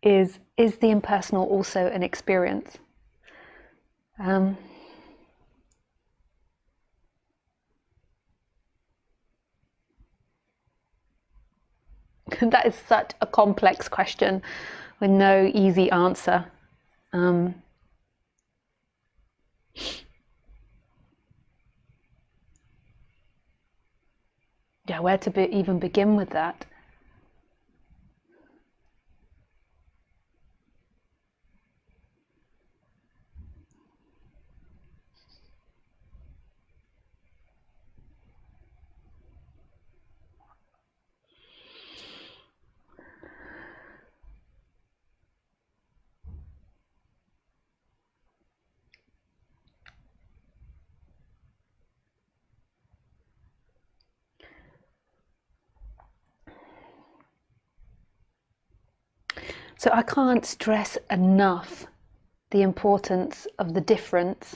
is the impersonal also an experience? That is such a complex question with no easy answer. Yeah, where to even begin with that? So I can't stress enough the importance of the difference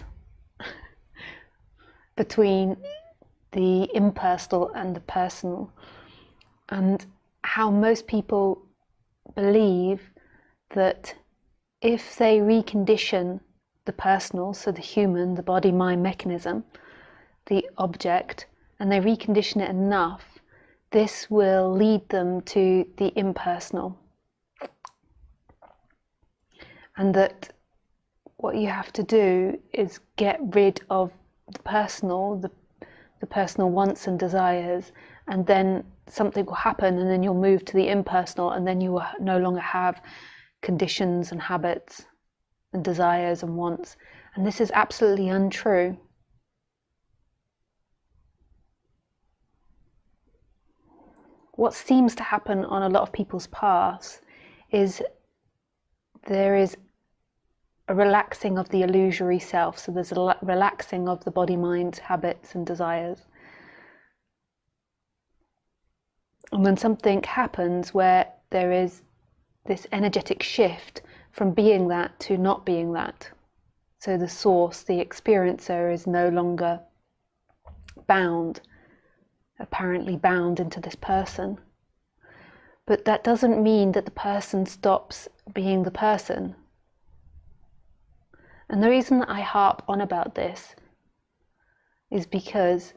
between the impersonal and the personal, and how most people believe that if they recondition the personal, so the human, the body-mind mechanism, the object, and they recondition it enough, this will lead them to the impersonal. And that what you have to do is get rid of the personal, the personal wants and desires, and then something will happen, and then you'll move to the impersonal, and then you will no longer have conditions and habits and desires and wants. And this is absolutely untrue. What seems to happen on a lot of people's paths is there is a relaxing of the illusory self. So there's a relaxing of the body, mind, habits and desires. And when something happens where there is this energetic shift from being that to not being that, so the source, the experiencer, is no longer bound, apparently bound into this person. But that doesn't mean that the person stops being the person. And the reason that I harp on about this is because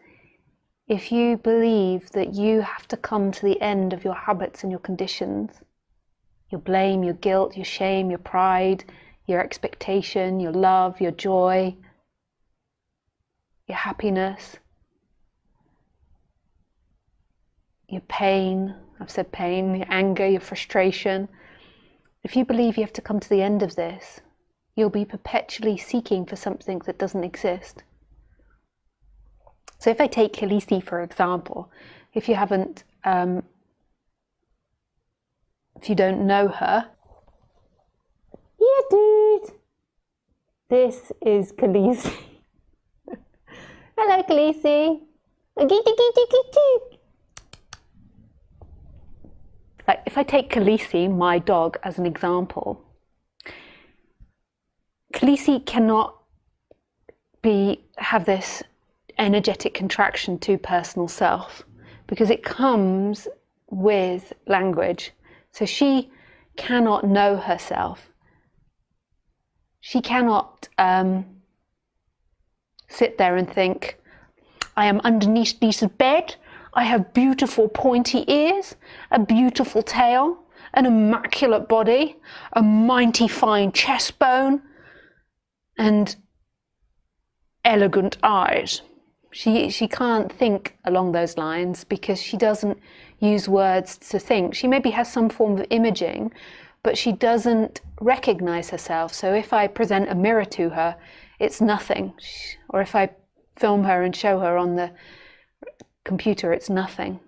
if you believe that you have to come to the end of your habits and your conditions, your blame, your guilt, your shame, your pride, your expectation, your love, your joy, your happiness, your pain, I've said pain, your anger, your frustration, if you believe you have to come to the end of this, you'll be perpetually seeking for something that doesn't exist. So if I take Khaleesi, for example, if you haven't, if you don't know her, yeah, dude, this is Khaleesi. Hello, Khaleesi. Like, if I take Khaleesi, my dog, as an example, Khaleesi cannot have this energetic contraction to personal self because it comes with language. So she cannot know herself. She cannot sit there and think, I am underneath Lisa's bed, I have beautiful pointy ears, a beautiful tail, an immaculate body, a mighty fine chest bone, and elegant eyes. She can't think along those lines because she doesn't use words to think. She maybe has some form of imaging, but she doesn't recognize herself. So if I present a mirror to her, it's nothing. Or if I film her and show her on the computer, it's nothing.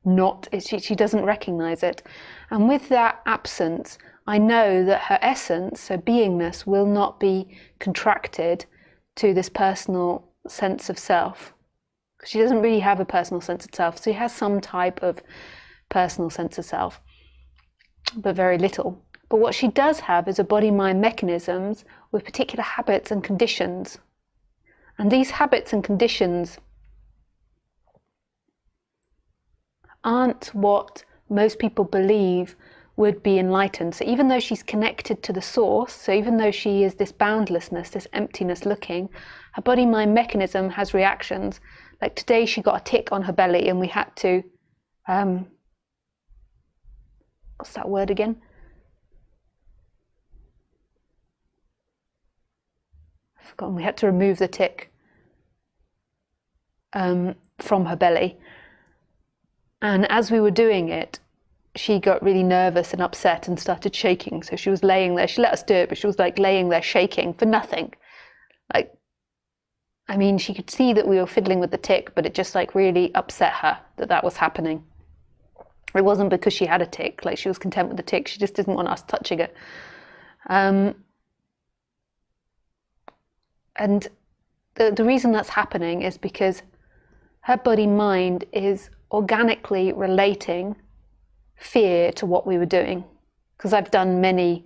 She doesn't recognize it. And with that absence, I know that her essence, her beingness, will not be contracted to this personal sense of self. She doesn't really have a personal sense of self. She has some type of personal sense of self, but very little. But what she does have is a body-mind mechanisms with particular habits and conditions. And these habits and conditions aren't what most people believe would be enlightened. So even though she's connected to the source, so even though she is this boundlessness, this emptiness looking, her body-mind mechanism has reactions. Like today she got a tick on her belly and we had to, what's that word again? I've forgotten. We had to remove the tick from her belly. And as we were doing it, she got really nervous and upset and started shaking. So she was laying there. She let us do it, but she was like laying there shaking for nothing. Like, I mean, she could see that we were fiddling with the tick, but it just like really upset her that that was happening. It wasn't because she had a tick, like she was content with the tick. She just didn't want us touching it. And the reason that's happening is because her body-mind is organically relating fear to what we were doing. Because I've done many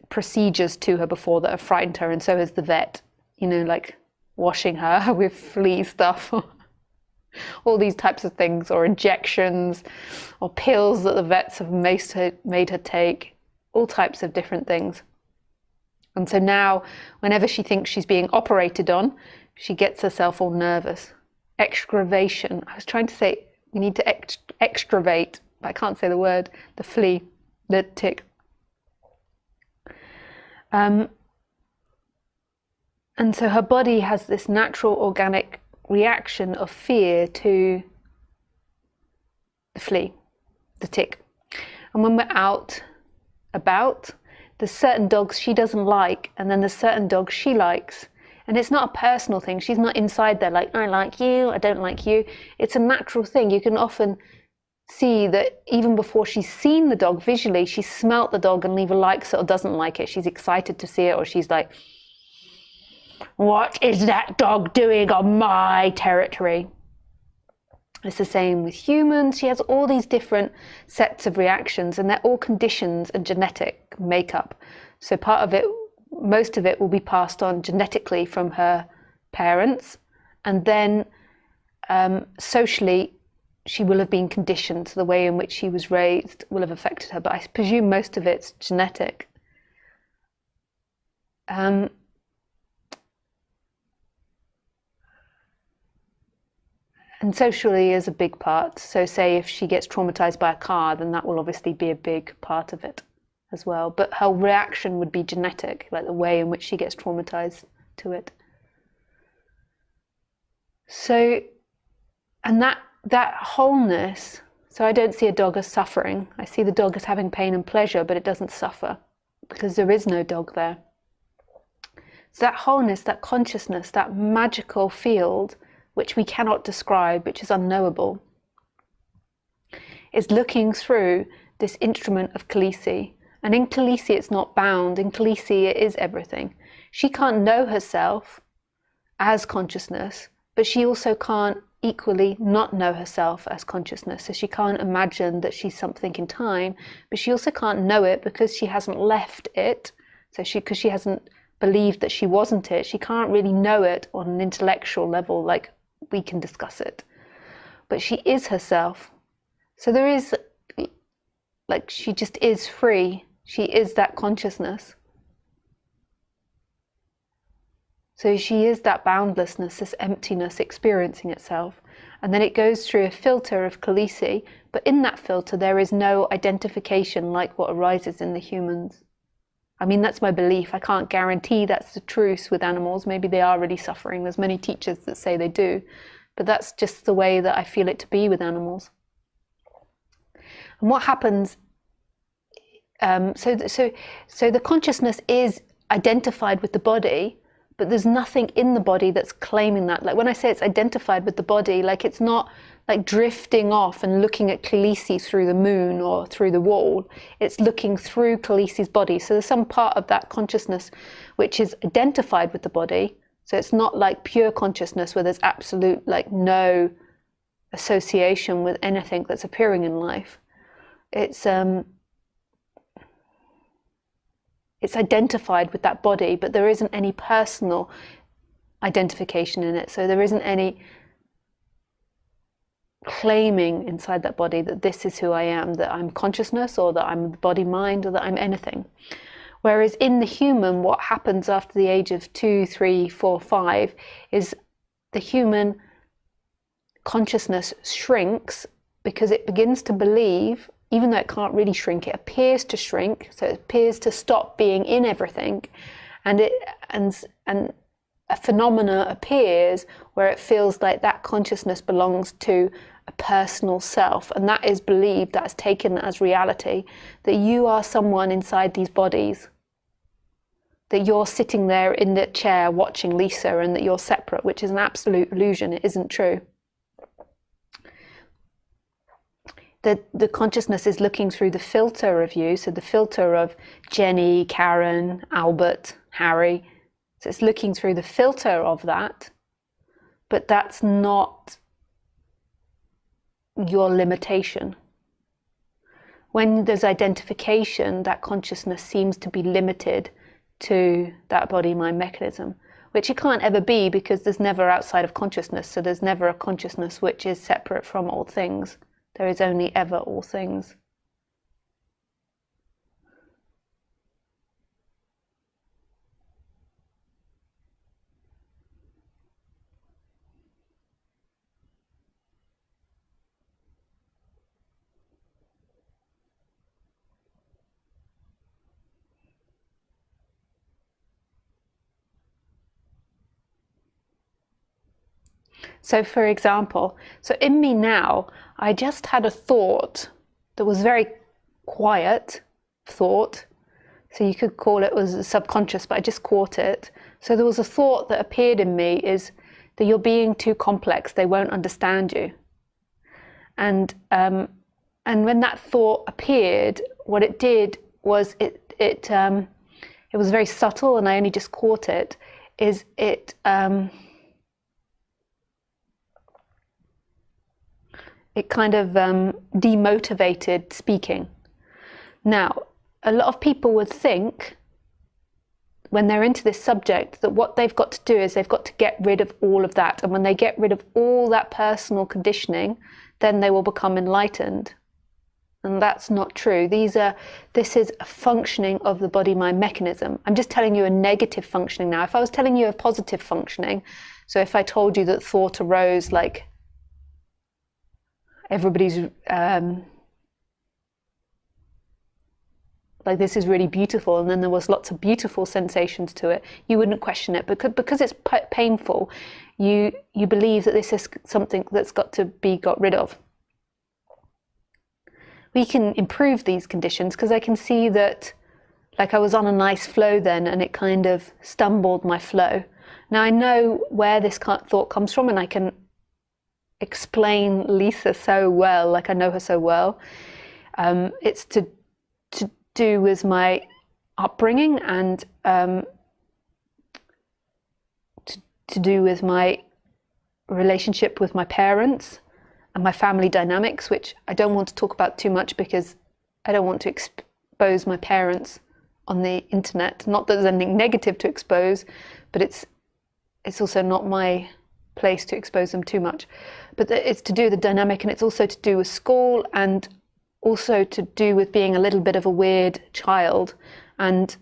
procedures to her before that have frightened her, and so has the vet, you know, like washing her with flea stuff, all these types of things, or injections, or pills that the vets have made her take, all types of different things. And so now, whenever she thinks she's being operated on, she gets herself all nervous. Extravation. I was trying to say, we need to extravate, but I can't say the word, the flea, the tick. And so her body has this natural organic reaction of fear to the flea, the tick. And when we're out about, there's certain dogs she doesn't like, and then there's certain dogs she likes. And it's not a personal thing. She's not inside there like, I like you, I don't like you. It's a natural thing. You can often see that even before she's seen the dog visually, she's smelt the dog and either likes it or doesn't like it. She's excited to see it, or she's like, what is that dog doing on my territory? It's the same with humans. She has all these different sets of reactions, and they're all conditions and genetic makeup. So part of it, most of it will be passed on genetically from her parents, and then socially she will have been conditioned. So the way in which she was raised will have affected her, but I presume most of it's genetic. And socially is a big part. So say if she gets traumatized by a car, then that will obviously be a big part of it as well. But her reaction would be genetic, like the way in which she gets traumatized to it. So, and that wholeness, so I don't see a dog as suffering. I see the dog as having pain and pleasure, but it doesn't suffer because there is no dog there. So that wholeness, that consciousness, that magical field, which we cannot describe, which is unknowable, is looking through this instrument of Khaleesi. And in Khaleesi it's not bound. In Khaleesi it is everything. She can't know herself as consciousness, but she also can't equally not know herself as consciousness. So she can't imagine that she's something in time, but she also can't know it because she hasn't left it. So because she hasn't believed that she wasn't it, she can't really know it on an intellectual level like we can discuss it. But she is herself. So there is, like, she just is free. She is that consciousness. So she is that boundlessness, this emptiness experiencing itself. And then it goes through a filter of Khaleesi, but in that filter there is no identification like what arises in the humans. I mean, that's my belief. I can't guarantee that's the truth with animals. Maybe they are really suffering. There's many teachers that say they do, but that's just the way that I feel it to be with animals. And what happens, so the consciousness is identified with the body, but there's nothing in the body that's claiming that. Like when I say it's identified with the body, like it's not like drifting off and looking at Khaleesi through the moon or through the wall. It's looking through Khaleesi's body. So there's some part of that consciousness which is identified with the body. So it's not like pure consciousness where there's absolute like no association with anything that's appearing in life. It's identified with that body, but there isn't any personal identification in it. So there isn't any claiming inside that body that this is who I am, that I'm consciousness, or that I'm the body mind, or that I'm anything. Whereas in the human, what happens after the age of 2, 3, 4, 5 is the human consciousness shrinks because it begins to believe, even though it can't really shrink, it appears to shrink, so it appears to stop being in everything, and a phenomena appears where it feels like that consciousness belongs to a personal self, and that is believed, that's taken as reality, that you are someone inside these bodies, that you're sitting there in the chair watching Lisa and that you're separate, which is an absolute illusion. It isn't true. The consciousness is looking through the filter of you, so the filter of Jenny, Karen, Albert, Harry. So it's looking through the filter of that, but that's not your limitation. When there's identification, that consciousness seems to be limited to that body-mind mechanism, which it can't ever be, because there's never outside of consciousness, so there's never a consciousness which is separate from all things. There is only ever all things. So for example, so in me now, I just had a thought that was very quiet thought. So you could call it was subconscious, but I just caught it. So there was a thought that appeared in me, is that you're being too complex, they won't understand you. And when that thought appeared, what it did was it was very subtle, and I only just caught it, is it kind of demotivated speaking. Now, a lot of people would think, when they're into this subject, that what they've got to do is they've got to get rid of all of that. And when they get rid of all that personal conditioning, then they will become enlightened. And that's not true. This is a functioning of the body-mind mechanism. I'm just telling you a negative functioning now. If I was telling you a positive functioning, so if I told you that thought arose like everybody's like, this is really beautiful, and then there was lots of beautiful sensations to it, you wouldn't question it, because it's painful. You believe that this is something that's got to be got rid of. We can improve these conditions, because I can see that, like, I was on a nice flow then, and it kind of stumbled my flow. Now I know where this thought comes from, and I can explain Lisa so well, like I know her so well. It's to do with my upbringing, and to do with my relationship with my parents and my family dynamics, which I don't want to talk about too much, because I don't want to expose my parents on the internet. Not that there's anything negative to expose, but it's also not my place to expose them too much. But it's to do with the dynamic, and it's also to do with school, and also to do with being a little bit of a weird child, and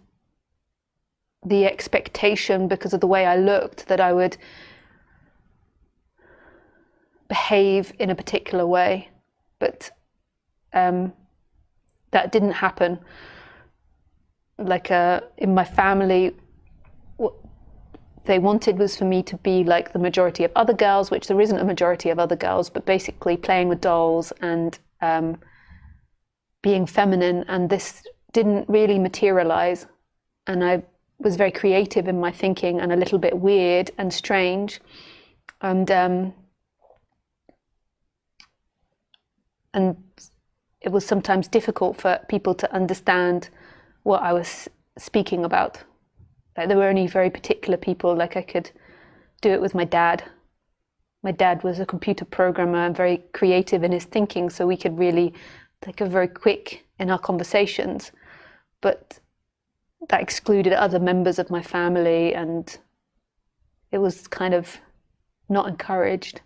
the expectation, because of the way I looked, that I would behave in a particular way. But that didn't happen. Like in my family, what they wanted was for me to be like the majority of other girls, which there isn't a majority of other girls, but basically playing with dolls and being feminine, and this didn't really materialize. And I was very creative in my thinking, and a little bit weird and strange, and it was sometimes difficult for people to understand what I was speaking about. Like, there were only very particular people, like I could do it with my dad. My dad was a computer programmer and very creative in his thinking, so we could really go very quick in our conversations. But that excluded other members of my family, and it was kind of not encouraged.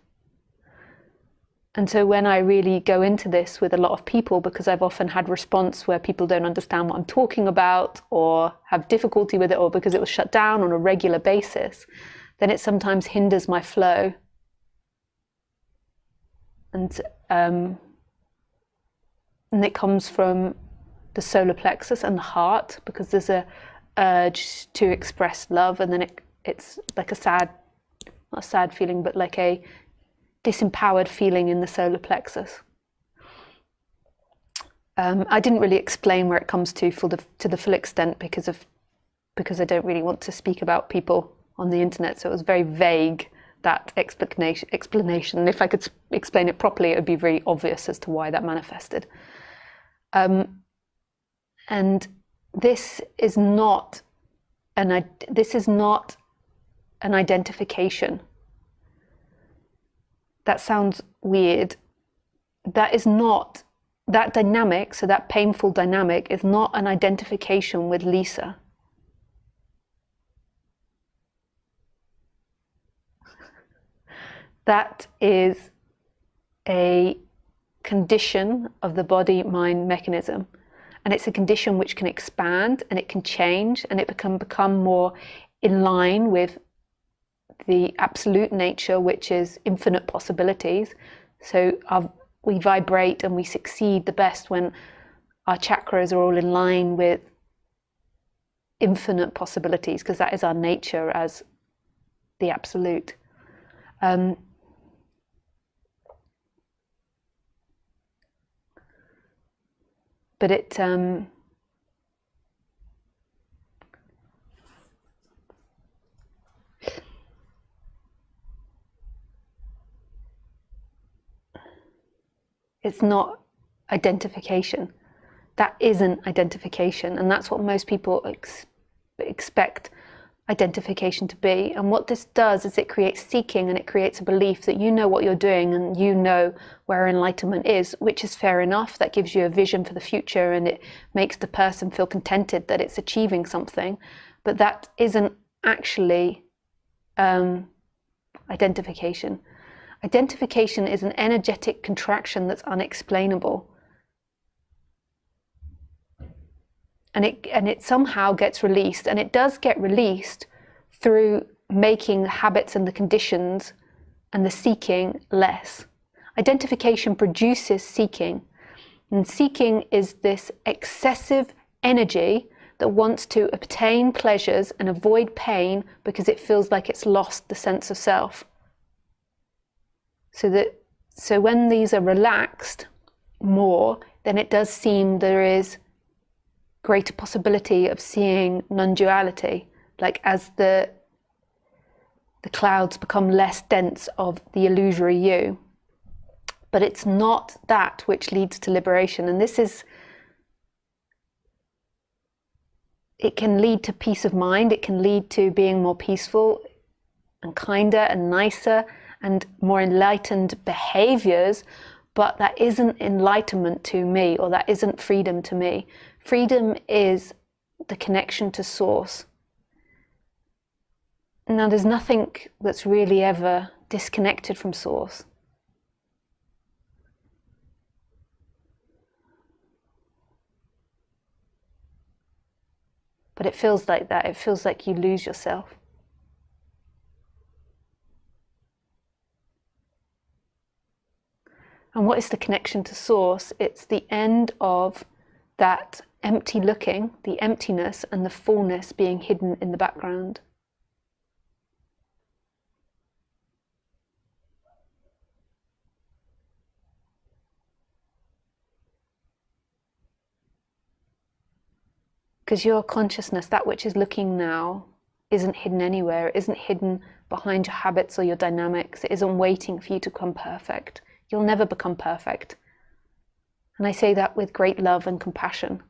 And so when I really go into this with a lot of people, because I've often had response where people don't understand what I'm talking about or have difficulty with it, or because it was shut down on a regular basis, then it sometimes hinders my flow. And it comes from the solar plexus and the heart, because there's a urge to express love, and then it's like a sad, not a sad feeling, but like a disempowered feeling in the solar plexus. I didn't really explain where it comes to the full extent because I don't really want to speak about people on the internet, so it was very vague, that explanation. If I could explain it properly, it would be very obvious as to why that manifested. And this is not an identification. That sounds weird. That is not, that dynamic, so that painful dynamic is not an identification with Lisa. That is a condition of the body-mind mechanism. And it's a condition which can expand, and it can change, and it can become more in line with the absolute nature, which is infinite possibilities. So we vibrate and we succeed the best when our chakras are all in line with infinite possibilities, because that is our nature as the absolute. But it's not identification. That isn't identification, and that's what most people expect identification to be. And what this does is it creates seeking, and it creates a belief that you know what you're doing and you know where enlightenment is, which is fair enough. That gives you a vision for the future, and it makes the person feel contented that it's achieving something. But that isn't actually identification. Identification is an energetic contraction that's unexplainable. And it somehow gets released, and it does get released through making the habits and the conditions and the seeking less. Identification produces seeking, and seeking is this excessive energy that wants to obtain pleasures and avoid pain because it feels like it's lost the sense of self. So when these are relaxed more, then it does seem there is greater possibility of seeing non-duality, like as the clouds become less dense of the illusory you. But it's not that which leads to liberation. And it can lead to peace of mind, it can lead to being more peaceful and kinder and nicer and more enlightened behaviors, but that isn't enlightenment to me, or that isn't freedom to me. Freedom is the connection to source. Now, there's nothing that's really ever disconnected from source. But it feels like that. It feels like you lose yourself. And what is the connection to source? It's the end of that empty looking, the emptiness and the fullness being hidden in the background. Because your consciousness, that which is looking now, isn't hidden anywhere. It isn't hidden behind your habits or your dynamics. It isn't waiting for you to become perfect. You'll never become perfect. And I say that with great love and compassion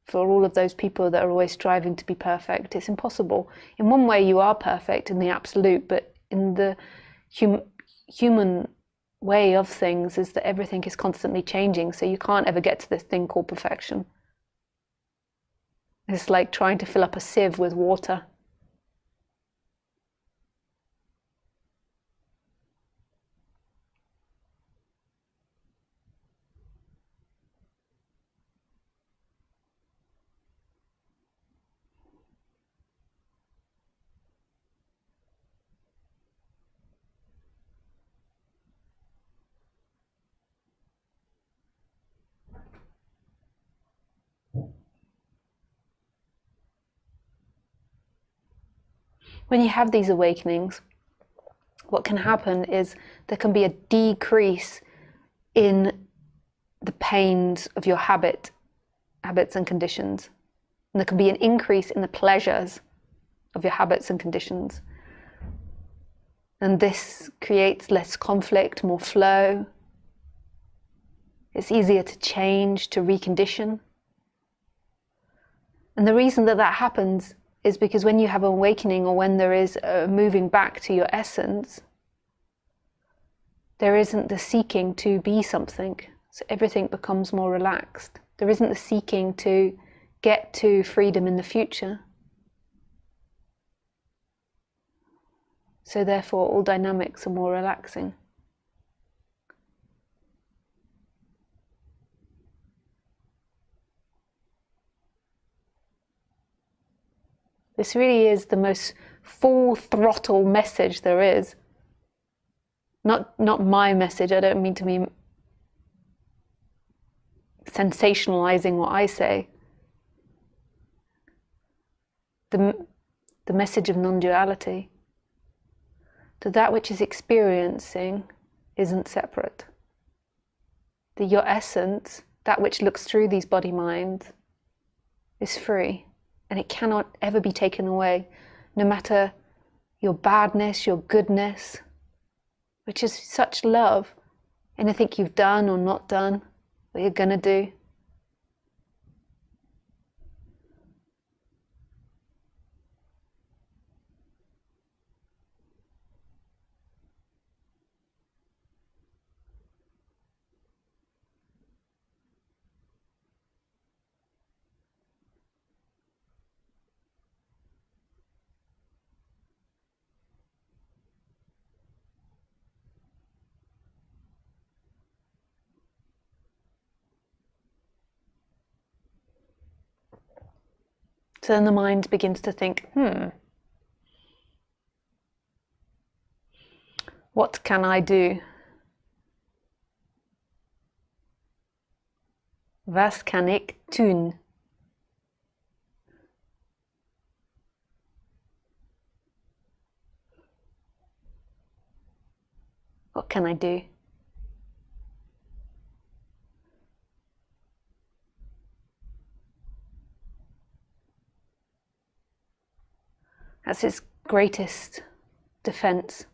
for all of those people that are always striving to be perfect. It's impossible. In one way, you are perfect in the absolute, but in the human way of things is that everything is constantly changing, so you can't ever get to this thing called perfection. It's like trying to fill up a sieve with water. when you have these awakenings, what can happen is there can be a decrease in the pains of your habits and conditions. And there can be an increase in the pleasures of your habits and conditions. And this creates less conflict, more flow. It's easier to change, to recondition. And the reason that that happens is because when you have an awakening, or when there is a moving back to your essence, there isn't the seeking to be something. So everything becomes more relaxed. There isn't the seeking to get to freedom in the future. So therefore, all dynamics are more relaxing. This really is the most full throttle message there is. Not my message. I don't mean to be sensationalizing what I say. The message of non-duality. That which is experiencing isn't separate. That your essence, that which looks through these body minds, is free. And it cannot ever be taken away, no matter your badness, your goodness, which is such love. Anything you've done or not done, what you're gonna do. So then the mind begins to think, what can I do? Was kan ik doen? What can I do? That's its greatest defense.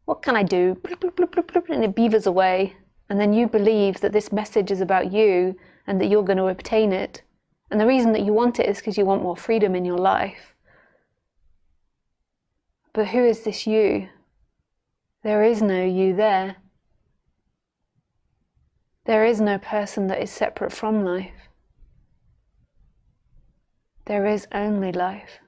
What can I do? And it beavers away. And then you believe that this message is about you and that you're going to obtain it. And the reason that you want it is because you want more freedom in your life. But who is this you? There is no you there. There is no person that is separate from life. There is only life.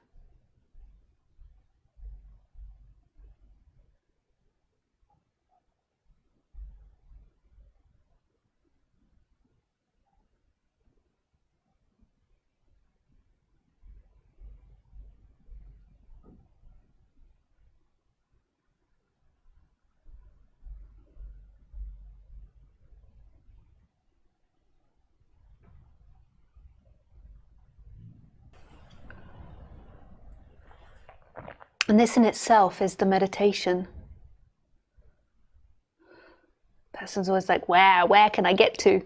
And this in itself is the meditation. Person's always like, where can I get to?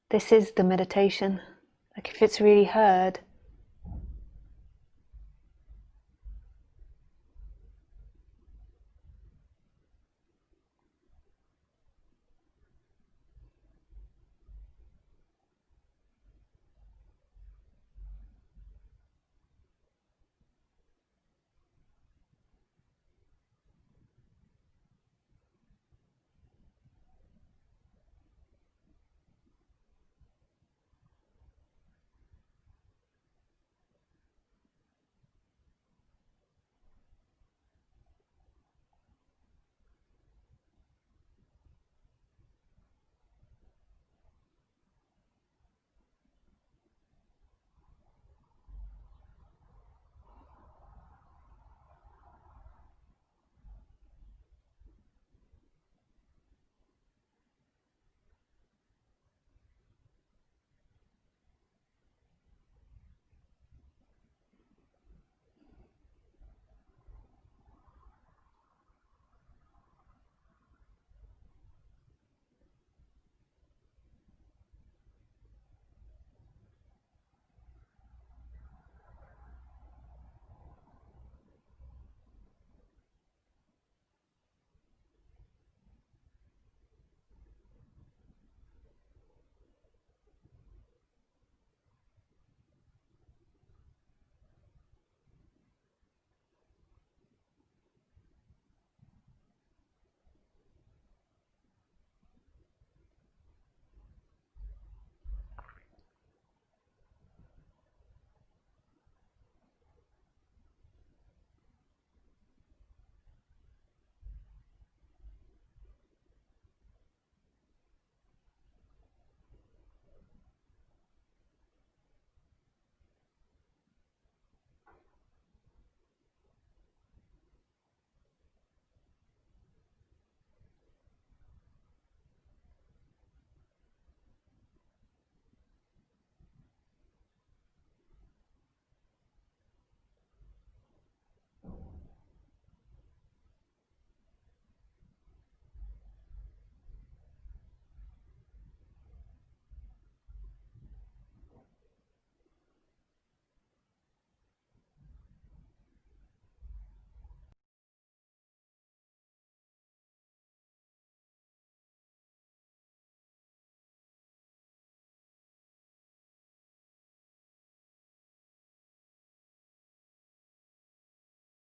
This is the meditation. Like if it's really heard,